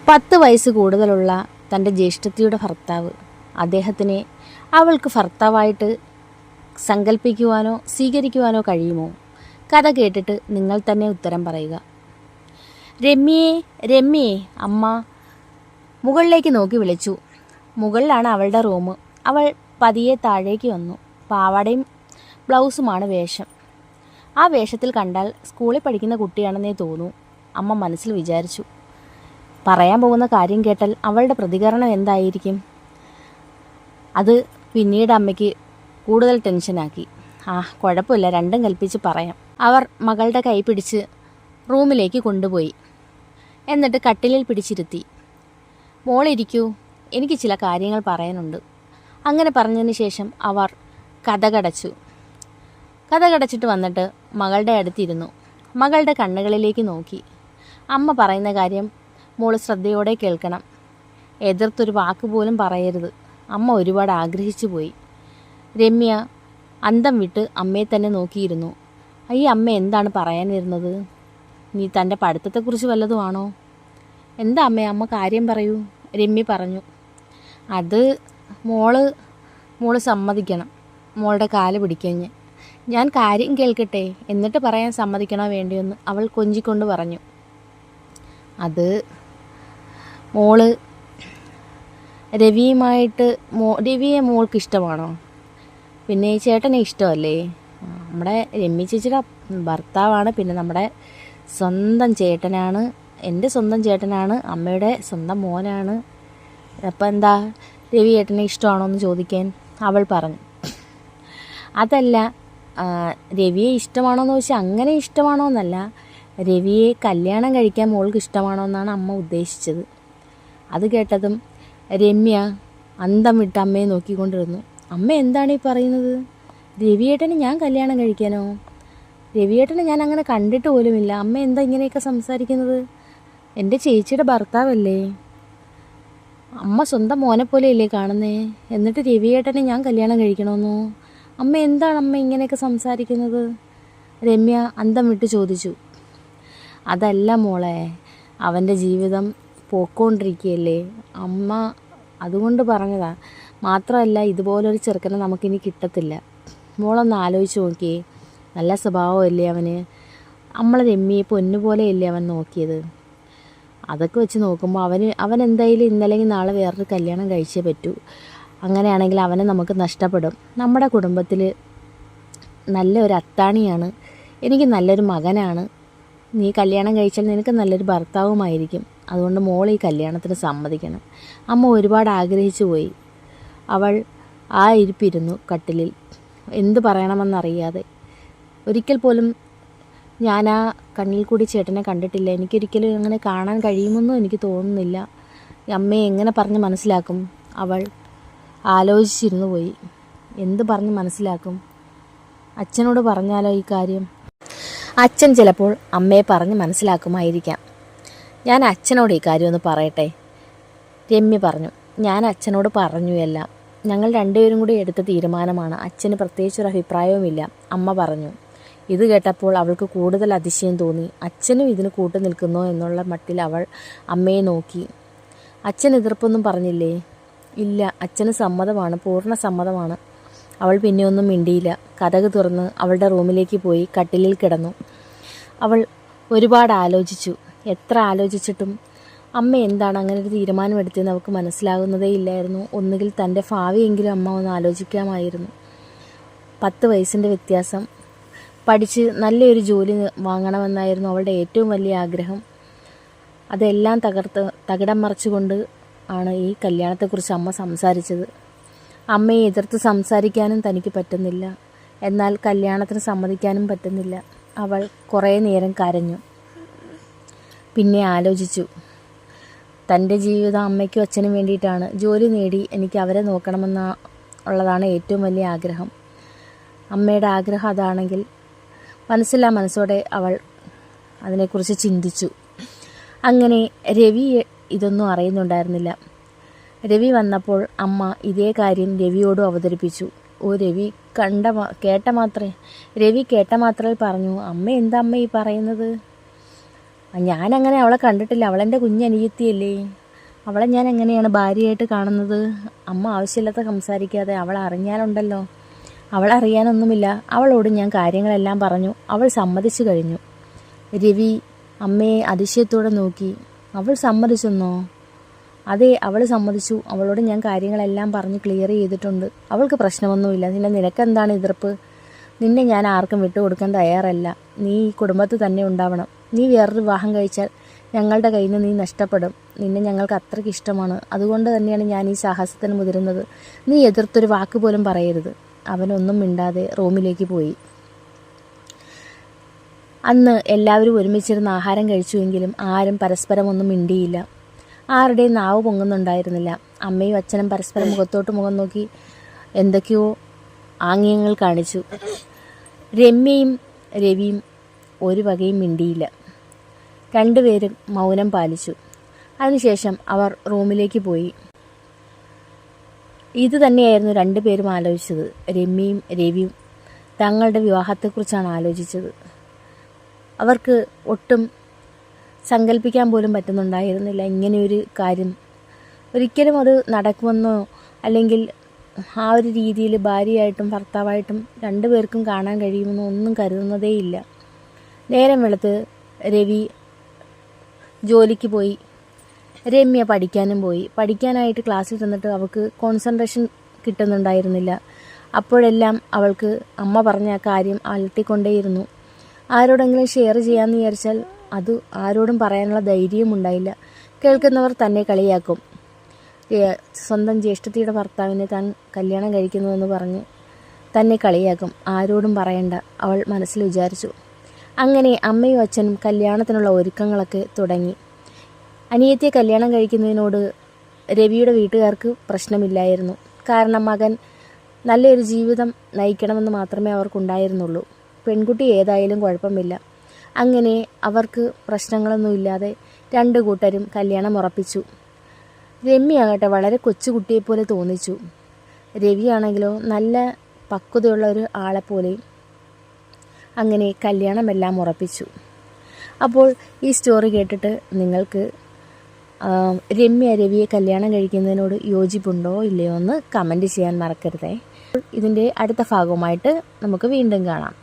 10 വയസ്സ് കൂടുതലുള്ള തൻ്റെ ജ്യേഷ്ഠത്തിയുടെ ഭർത്താവ്. അദ്ദേഹത്തിനെ അവൾക്ക് ഭർത്താവായിട്ട് സങ്കല്പിക്കുവാനോ സ്വീകരിക്കുവാനോ കഴിയുമോ? കഥ കേട്ടിട്ട് നിങ്ങൾ തന്നെ ഉത്തരം പറയുക. രമ്യേ, രമ്യേ, അമ്മ മുകളിലേക്ക് നോക്കി വിളിച്ചു. മുകളിലാണ് അവളുടെ റൂം. അവൾ പതിയെ താഴേക്ക് വന്നു. പാവാടയും ബ്ലൗസുമാണ് വേഷം. ആ വേഷത്തിൽ കണ്ടാൽ സ്കൂളിൽ പഠിക്കുന്ന കുട്ടിയാണെന്നേ തോന്നൂ, അമ്മ മനസ്സിൽ വിചാരിച്ചു. പറയാൻ പോകുന്ന കാര്യം കേട്ടാൽ അവളുടെ പ്രതികരണം എന്തായിരിക്കും? അത് പിന്നീട് അമ്മയ്ക്ക് കൂടുതൽ ടെൻഷനാക്കി. കുഴപ്പമില്ല, രണ്ടും കൽപ്പിച്ച് പറയാം. അവർ മകളുടെ കൈ പിടിച്ച് റൂമിലേക്ക് കൊണ്ടുപോയി. എന്നിട്ട് കട്ടിലിൽ പിടിച്ചിരുത്തി. മോളിരിക്കൂ, എനിക്ക് ചില കാര്യങ്ങൾ പറയാനുണ്ട്. അങ്ങനെ പറഞ്ഞതിന് ശേഷം അവർ കഥകടച്ചു. കഥകടച്ചിട്ട് വന്നിട്ട് മകളുടെ അടുത്തിരുന്നു. മകളുടെ കണ്ണുകളിലേക്ക് നോക്കി. അമ്മ പറയുന്ന കാര്യം മോള് ശ്രദ്ധയോടെ കേൾക്കണം. എതിർത്തൊരു വാക്ക് പോലും പറയരുത്. അമ്മ ഒരുപാട് ആഗ്രഹിച്ചു പോയി. രമ്യ അന്തം വിട്ട് അമ്മയെ തന്നെ നോക്കിയിരുന്നു. ഈ അമ്മ എന്താണ് പറയാൻ വരുന്നത്? നീ തൻ്റെ പഠിത്തത്തെക്കുറിച്ച് വല്ലതുമാണോ? എന്താ അമ്മ കാര്യം പറയൂ, രമ്യ പറഞ്ഞു. അത് മോള് സമ്മതിക്കണം. മോളുടെ കാല് പിടിക്കഞ്ഞ് ഞാൻ കാര്യം കേൾക്കട്ടെ, എന്നിട്ട് പറയാൻ സമ്മതിക്കണോ വേണ്ടിയെന്ന് അവൾ കൊഞ്ചിക്കൊണ്ട് പറഞ്ഞു. അത് മോള് രവിയെ മോൾക്ക് ഇഷ്ടമാണോ? പിന്നെ ഈ ചേട്ടനെ ഇഷ്ടമല്ലേ? നമ്മുടെ രമ്യ ചേച്ചിയുടെ ഭർത്താവാണ്, പിന്നെ നമ്മുടെ സ്വന്തം ചേട്ടനാണ്, എൻ്റെ സ്വന്തം ചേട്ടനാണ്, അമ്മയുടെ സ്വന്തം മോനാണ്. അപ്പം എന്താ രവി ചേട്ടനെ ഇഷ്ടമാണോ എന്ന് ചോദിക്കാൻ അവൾ പറഞ്ഞു. അതല്ല, രവിയെ ഇഷ്ടമാണോ എന്ന് ചോദിച്ചാൽ അങ്ങനെ ഇഷ്ടമാണോ എന്നല്ല, രവിയെ കല്യാണം കഴിക്കാൻ മോൾക്ക് ഇഷ്ടമാണോ എന്നാണ് അമ്മ ഉദ്ദേശിച്ചത്. അത് കേട്ടതും രമ്യ അന്തം വിട്ട് അമ്മയെ നോക്കിക്കൊണ്ടിരുന്നു. അമ്മ എന്താണ് ഈ പറയുന്നത്? രവിയേട്ടന് ഞാൻ കല്യാണം കഴിക്കാനോ? രവിയേട്ടനെ ഞാൻ അങ്ങനെ കണ്ടിട്ട് പോലുമില്ല. അമ്മ എന്താ ഇങ്ങനെയൊക്കെ സംസാരിക്കുന്നത്? എൻ്റെ ചേച്ചിയുടെ ഭർത്താവല്ലേ, അമ്മ സ്വന്തം മോനെ പോലെയല്ലേ കാണുന്നേ. എന്നിട്ട് രവിയേട്ടനെ ഞാൻ കല്യാണം കഴിക്കണമെന്നോ? അമ്മ എന്താണ് അമ്മ ഇങ്ങനെയൊക്കെ സംസാരിക്കുന്നത്? രമ്യ അന്തം വിട്ട് ചോദിച്ചു. അതല്ല മോളെ, അവൻ്റെ ജീവിതം പോയിക്കൊണ്ടിരിക്കുകയല്ലേ അമ്മ, അതുകൊണ്ട് പറഞ്ഞതാ. മാത്രമല്ല, ഇതുപോലൊരു ചെറുക്കനെ നമുക്കിനി കിട്ടത്തില്ല. മോളൊന്ന് ആലോചിച്ച് നോക്കിയേ. നല്ല സ്വഭാവമല്ലേ അവന്. നമ്മളെ രമ്യയെ പൊന്നുപോലെയല്ലേ അവൻ നോക്കിയത്. അതൊക്കെ വെച്ച് നോക്കുമ്പോൾ അവൻ എന്തായാലും ഇന്നല്ലെങ്കിൽ നാളെ വേറൊരു കല്യാണം കഴിച്ചേ പറ്റൂ. അങ്ങനെയാണെങ്കിൽ അവനെ നമുക്ക് നഷ്ടപ്പെടും. നമ്മുടെ കുടുംബത്തിൽ നല്ലൊരു അത്താണിയാണ്, എനിക്ക് നല്ലൊരു മകനാണ്. നീ കല്യാണം കഴിച്ചാൽ നിനക്ക് നല്ലൊരു ഭർത്താവുമായിരിക്കും. അതുകൊണ്ട് മോൾ ഈ കല്യാണത്തിന് സമ്മതിക്കണം. അമ്മ ഒരുപാട് ആഗ്രഹിച്ചു പോയി. അവൾ ആ ഇരിപ്പിരുന്നു കട്ടിലിൽ, എന്ത് പറയണമെന്നറിയാതെ. ഒരിക്കൽ പോലും ഞാൻ ആ കണ്ണിൽ കൂടി ചേട്ടനെ കണ്ടിട്ടില്ല. എനിക്കൊരിക്കലും അങ്ങനെ കാണാൻ കഴിയുമെന്നും എനിക്ക് തോന്നുന്നില്ല. അമ്മയെ എങ്ങനെ പറഞ്ഞ് മനസ്സിലാക്കും? അവൾ ആലോചിച്ചിരുന്നു പോയി. എന്ത് പറഞ്ഞ് മനസ്സിലാക്കും? അച്ഛനോട് പറഞ്ഞാലോ ഈ കാര്യം? അച്ഛൻ ചിലപ്പോൾ അമ്മയെ പറഞ്ഞ് മനസ്സിലാക്കുമായിരിക്കാം. ഞാൻ അച്ഛനോട് ഈ കാര്യം ഒന്ന് പറയട്ടെ, രമ്യ പറഞ്ഞു. ഞാൻ അച്ഛനോട് പറഞ്ഞു എല്ലാം. ഞങ്ങൾ രണ്ടുപേരും കൂടി എടുത്ത തീരുമാനമാണ്. അച്ഛന് പ്രത്യേകിച്ചൊരു അഭിപ്രായവുമില്ല, അമ്മ പറഞ്ഞു. ഇത് കേട്ടപ്പോൾ അവൾക്ക് കൂടുതൽ അതിശയം തോന്നി. അച്ഛനും ഇതിന് കൂട്ടു നിൽക്കുന്നോ എന്നുള്ള മട്ടിൽ അവൾ അമ്മയെ നോക്കി. അച്ഛൻ എതിർപ്പൊന്നും പറഞ്ഞില്ലേ? ഇല്ല, അച്ഛന് സമ്മതമാണ്, പൂർണ്ണ സമ്മതമാണ്. അവൾ പിന്നെ ഒന്നും മിണ്ടിയില്ല. കതക് തുറന്ന് അവളുടെ റൂമിലേക്ക് പോയി കട്ടിലിൽ കിടന്നു. അവൾ ഒരുപാട് ആലോചിച്ചു. എത്ര ആലോചിച്ചിട്ടും അമ്മ എന്താണ് അങ്ങനെ ഒരു തീരുമാനമെടുത്തതെന്ന് അവൾക്ക് മനസ്സിലാകുന്നതേ ഇല്ലായിരുന്നു. ഒന്നുകിൽ തൻ്റെ ഭാവിയെങ്കിലും അമ്മ ഒന്ന് ആലോചിക്കാമായിരുന്നു. 10 വയസ്സിൻ്റെ വ്യത്യാസം. പഠിച്ച് നല്ലൊരു ജോലി വാങ്ങണമെന്നായിരുന്നു അവളുടെ ഏറ്റവും വലിയ ആഗ്രഹം. അതെല്ലാം തകിടം മറിച്ചുകൊണ്ട് ആണ് ഈ കല്യാണത്തെക്കുറിച്ച് അമ്മ സംസാരിച്ചത്. അമ്മയെ എതിർത്ത് സംസാരിക്കാനും തനിക്ക് പറ്റുന്നില്ല, എന്നാൽ കല്യാണത്തിന് സമ്മതിക്കാനും പറ്റുന്നില്ല. അവൾ കുറേ നേരം കരഞ്ഞു. പിന്നെ ആലോചിച്ചു. തൻ്റെ ജീവിതം അമ്മയ്ക്കും അച്ഛനും വേണ്ടിയിട്ടാണ്. ജോലി നേടി എനിക്ക് അവരെ നോക്കണമെന്നുള്ളതാണ് ഏറ്റവും വലിയ ആഗ്രഹം. അമ്മയുടെ ആഗ്രഹം അതാണെങ്കിൽ മനസ്സോടെ അവൾ അതിനെക്കുറിച്ച് ചിന്തിച്ചു. അങ്ങനെ രവി ഇതൊന്നും അറിയുന്നുണ്ടായിരുന്നില്ല. രവി വന്നപ്പോൾ അമ്മ ഇതേ കാര്യം രവിയോടും അവതരിപ്പിച്ചു. രവി കേട്ട മാത്രമേ പറഞ്ഞു, അമ്മ എന്താ അമ്മ ഈ പറയുന്നത്? ഞാനങ്ങനെ അവളെ കണ്ടിട്ടില്ല. അവളെൻ്റെ കുഞ്ഞനിയത്തിയല്ലേ. അവളെ ഞാൻ എങ്ങനെയാണ് ഭാര്യയായിട്ട് കാണുന്നത്? അമ്മ ആവശ്യമില്ലാത്ത സംസാരിക്കാതെ. അവൾ അറിഞ്ഞാലുണ്ടല്ലോ. അവൾ അറിയാനൊന്നുമില്ല. അവളോട് ഞാൻ കാര്യങ്ങളെല്ലാം പറഞ്ഞു. അവൾ സമ്മതിച്ചു കഴിഞ്ഞു. രവി അമ്മയെ അതിശയത്തോടെ നോക്കി. അവൾ സമ്മതിച്ചെന്നോ? അതെ, അവൾ സമ്മതിച്ചു. അവളോട് ഞാൻ കാര്യങ്ങളെല്ലാം പറഞ്ഞ് ക്ലിയർ ചെയ്തിട്ടുണ്ട്. അവൾക്ക് പ്രശ്നമൊന്നുമില്ല. നിനക്കെന്താണ് എതിർപ്പ്? നിന്നെ ഞാൻ ആർക്കും വിട്ടുകൊടുക്കാൻ തയ്യാറല്ല. നീ ഈ കുടുംബത്തിൽ തന്നെ ഉണ്ടാവണം. നീ വേറൊരു വിവാഹം കഴിച്ചാൽ ഞങ്ങളുടെ കയ്യിൽ നിന്ന് നീ നഷ്ടപ്പെടും. നിന്നെ ഞങ്ങൾക്ക് അത്രയ്ക്ക് ഇഷ്ടമാണ്. അതുകൊണ്ട് തന്നെയാണ് ഞാൻ ഈ സാഹസത്തിന് മുതിരുന്നത്. നീ എതിർത്തൊരു വാക്ക് പോലും പറയരുത്. അവനൊന്നും മിണ്ടാതെ റൂമിലേക്ക് പോയി. അന്ന് എല്ലാവരും ഒരുമിച്ചിരുന്ന് ആഹാരം കഴിച്ചുവെങ്കിലും ആരും പരസ്പരം ഒന്നും മിണ്ടിയില്ല. ആരുടെയും നാവ് പൊങ്ങുന്നുണ്ടായിരുന്നില്ല. അമ്മയും അച്ഛനും പരസ്പരം മുഖത്തോട്ട് മുഖം നോക്കി എന്തൊക്കെയോ ആംഗ്യങ്ങൾ കാണിച്ചു. രമ്യയും രവിയും ഒരു വകയും മിണ്ടിയില്ല. രണ്ടുപേരും മൗനം പാലിച്ചു. അതിനുശേഷം അവർ റൂമിലേക്ക് പോയി. ഇത് തന്നെയായിരുന്നു രണ്ടുപേരും ആലോചിച്ചത്. രമ്യയും രവിയും തങ്ങളുടെ വിവാഹത്തെക്കുറിച്ചാണ് ആലോചിച്ചത്. അവർക്ക് ഒട്ടും സങ്കല്പിക്കാൻ പോലും പറ്റുന്നുണ്ടായിരുന്നില്ല ഇങ്ങനെയൊരു കാര്യം. ഒരിക്കലും അത് നടക്കുമെന്നോ അല്ലെങ്കിൽ ആ ഒരു രീതിയിൽ ഭാര്യയായിട്ടും ഭർത്താവായിട്ടും രണ്ടുപേർക്കും കാണാൻ കഴിയുമെന്നോ ഒന്നും കരുതുന്നതേയില്ല. നേരം വെളുത്ത് രവി ജോലിക്ക് പോയി. രമ്യ പഠിക്കാനും പോയി. പഠിക്കാനായിട്ട് ക്ലാസ്സിൽ ചെന്നിട്ട് അവൾക്ക് കോൺസെൻട്രേഷൻ കിട്ടുന്നുണ്ടായിരുന്നില്ല. അപ്പോഴെല്ലാം അവൾക്ക് അമ്മ പറഞ്ഞ കാര്യം അലട്ടിക്കൊണ്ടേയിരുന്നു. ആരോടെങ്കിലും ഷെയർ ചെയ്യാമെന്ന് വിചാരിച്ചാൽ അത് ആരോടും പറയാനുള്ള ധൈര്യവും ഉണ്ടായില്ല. കേൾക്കുന്നവർ തന്നെ കളിയാക്കും. സ്വന്തം ജ്യേഷ്ഠത്തിയുടെ ഭർത്താവിനെ താൻ കല്യാണം കഴിക്കുന്നുവെന്ന് പറഞ്ഞ് തന്നെ കളിയാക്കും. ആരോടും പറയണ്ട, അവൾ മനസ്സിൽ വിചാരിച്ചു. അങ്ങനെ അമ്മയും അച്ഛനും കല്യാണത്തിനുള്ള ഒരുക്കങ്ങളൊക്കെ തുടങ്ങി. അനിയത്തിയെ കല്യാണം കഴിക്കുന്നതിനോട് രവിയുടെ വീട്ടുകാർക്ക് പ്രശ്നമില്ലായിരുന്നു. കാരണം മകൻ നല്ലൊരു ജീവിതം നയിക്കണമെന്ന് മാത്രമേ അവർക്കുണ്ടായിരുന്നുള്ളൂ. പെൺകുട്ടി ഏതായാലും കുഴപ്പമില്ല. അങ്ങനെ അവർക്ക് പ്രശ്നങ്ങളൊന്നുമില്ലാതെ രണ്ടു കൂട്ടരും കല്യാണം ഉറപ്പിച്ചു. രമ്യയാകട്ടെ വളരെ കൊച്ചുകുട്ടിയെപ്പോലെ തോന്നിച്ചു. രവിയാണെങ്കിലോ നല്ല പക്വതയുള്ള ഒരു ആളെപ്പോലെയും. അങ്ങനെ കല്യാണമെല്ലാം ഉറപ്പിച്ചു. അപ്പോൾ ഈ സ്റ്റോറി കേട്ടിട്ട് നിങ്ങൾക്ക് രമ്യ രവിയെ കല്യാണം കഴിക്കുന്നതിനോട് യോജിപ്പുണ്ടോ ഇല്ലയോ എന്ന് കമൻറ്റ് ചെയ്യാൻ മറക്കരുതേ. ഇതിൻ്റെ അടുത്ത ഭാഗവുമായിട്ട് നമുക്ക് വീണ്ടും കാണാം.